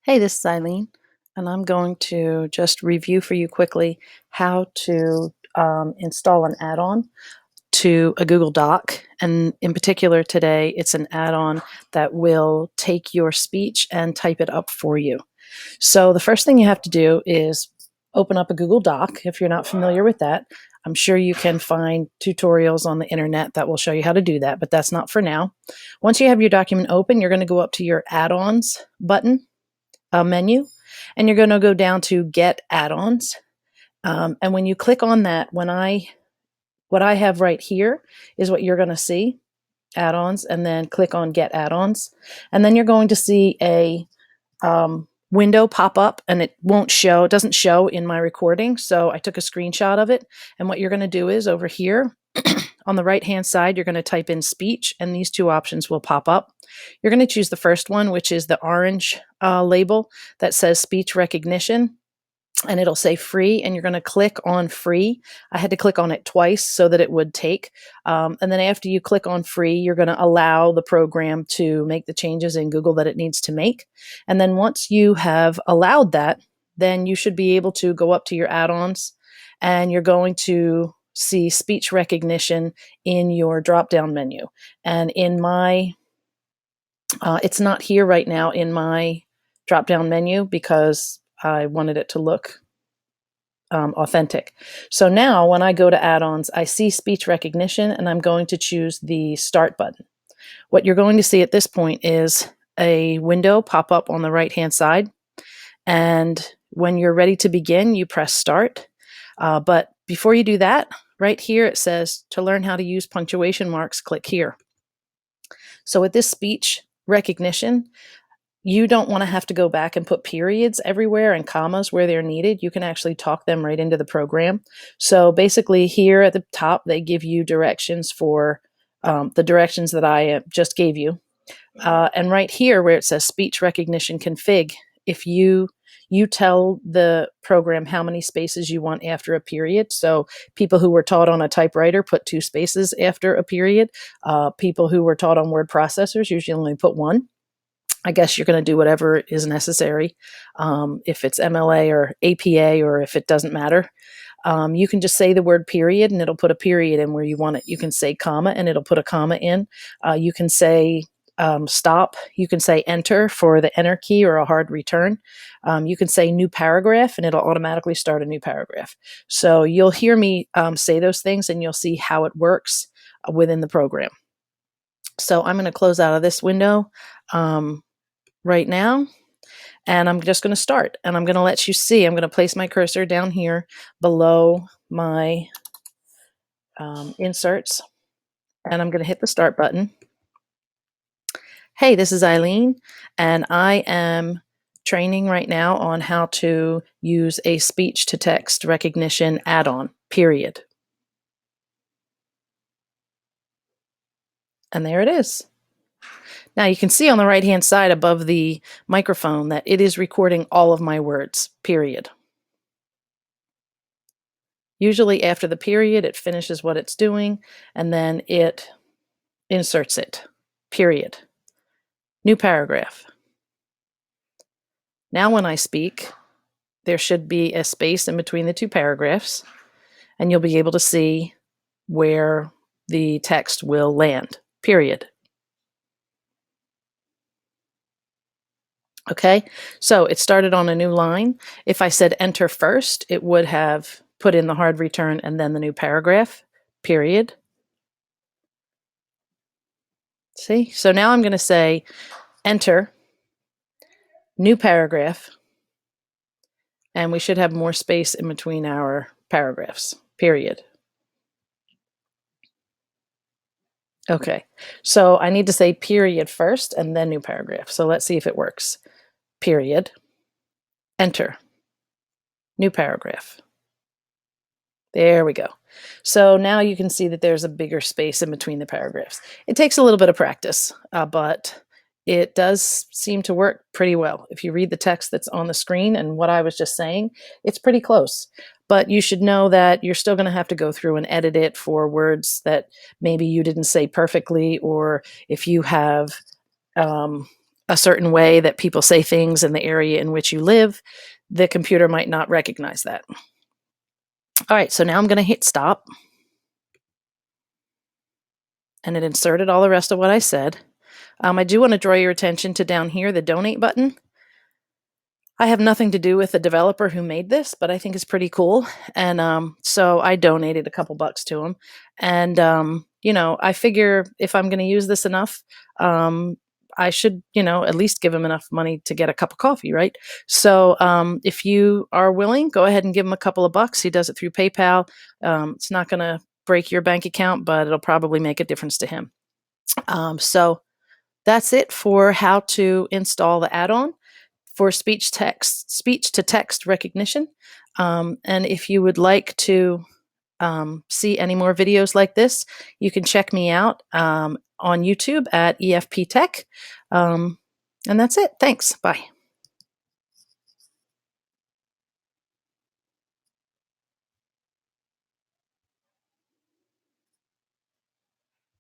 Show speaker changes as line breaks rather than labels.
Hey, this is Eileen, and I'm going to just review for you quickly how to install an add-on to a Google Doc. And in particular today, it's an add-on that will take your speech and type it up for you. So the first thing you have to do is open up a Google Doc. If you're not familiar with that, I'm sure you can find tutorials on the internet that will show you how to do that, but that's not for now. Once you have your document open, you're going to go up to your add-ons button menu, and you're going to go down to Get Add-ons. And when you click on that, what I have right here is what you're going to see, add-ons, and then click on Get Add-ons. And then you're going to see a window pop up, and it doesn't show in my recording. So I took a screenshot of it. And what you're going to do is over here on the right-hand side, you're going to type in speech, and these two options will pop up. You're going to choose the first one, which is the orange label that says speech recognition, and it'll say free, and you're going to click on free. I had to click on it twice so that it would take. And then after you click on free, you're going to allow the program to make the changes in Google that it needs to make. And then once you have allowed that, then you should be able to go up to your add-ons, and you're going to see speech recognition in your drop-down menu. And in my it's not here right now in my drop-down menu because I wanted it to look authentic. So now when I go to add-ons, I see speech recognition, and I'm going to choose the start button. What you're going to see at this point is a window pop up on the right-hand side. And when you're ready to begin, you press start. But before you do that, right here it says to learn how to use punctuation marks, click here. So with this speech recognition, you don't want to have to go back and put periods everywhere and commas where they're needed. You can actually talk them right into the program. So basically here at the top, they give you directions for the directions that I just gave you. And right here where it says speech recognition config, if you tell the program how many spaces you want after a period. So people who were taught on a typewriter put 2 spaces after a period. People who were taught on word processors usually only put 1. I guess you're going to do whatever is necessary. If it's MLA or APA, or if it doesn't matter. You can just say the word period, and it'll put a period in where you want it. You can say comma, and it'll put a comma in. You can say stop. You can say enter for the enter key or a hard return. You can say new paragraph, and it'll automatically start a new paragraph. So you'll hear me say those things, and you'll see how it works within the program. So I'm going to close out of this window right now, and I'm just going to start, and I'm going to let you see. I'm going to place my cursor down here below my inserts, and I'm going to hit the start button. Hey, this is Eileen, and I am training right now on how to use a speech-to-text recognition add-on, period. And there it is. Now you can see on the right-hand side above the microphone that it is recording all of my words, period. Usually after the period, it finishes what it's doing, and then it inserts it, period. New paragraph. Now when I speak, there should be a space in between the 2 paragraphs, and you'll be able to see where the text will land, period. Okay, so it started on a new line. If I said enter first, it would have put in the hard return and then the new paragraph, period. See, so now I'm going to say enter, new paragraph, and we should have more space in between our paragraphs, period. Okay, so I need to say period first and then new paragraph. So let's see if it works. Period, enter, new paragraph. There we go. So now you can see that there's a bigger space in between the paragraphs. It takes a little bit of practice, but it does seem to work pretty well. If you read the text that's on the screen and what I was just saying, it's pretty close. But you should know that you're still going to have to go through and edit it for words that maybe you didn't say perfectly, or if you have a certain way that people say things in the area in which you live, the computer might not recognize that. All right, so now I'm going to hit stop. And it inserted all the rest of what I said. I do want to draw your attention to down here, the donate button. I have nothing to do with the developer who made this, but I think it's pretty cool. And so I donated a couple bucks to him. And, I figure if I'm going to use this enough, I should, at least give him enough money to get a cup of coffee, right? So if you are willing, go ahead and give him a couple of bucks. He does it through PayPal. It's not going to break your bank account, but it'll probably make a difference to him. So that's it for how to install the add-on for speech to text recognition. And if you would like to see any more videos like this, you can check me out on YouTube at EFP Tech. And that's it. Thanks. Bye.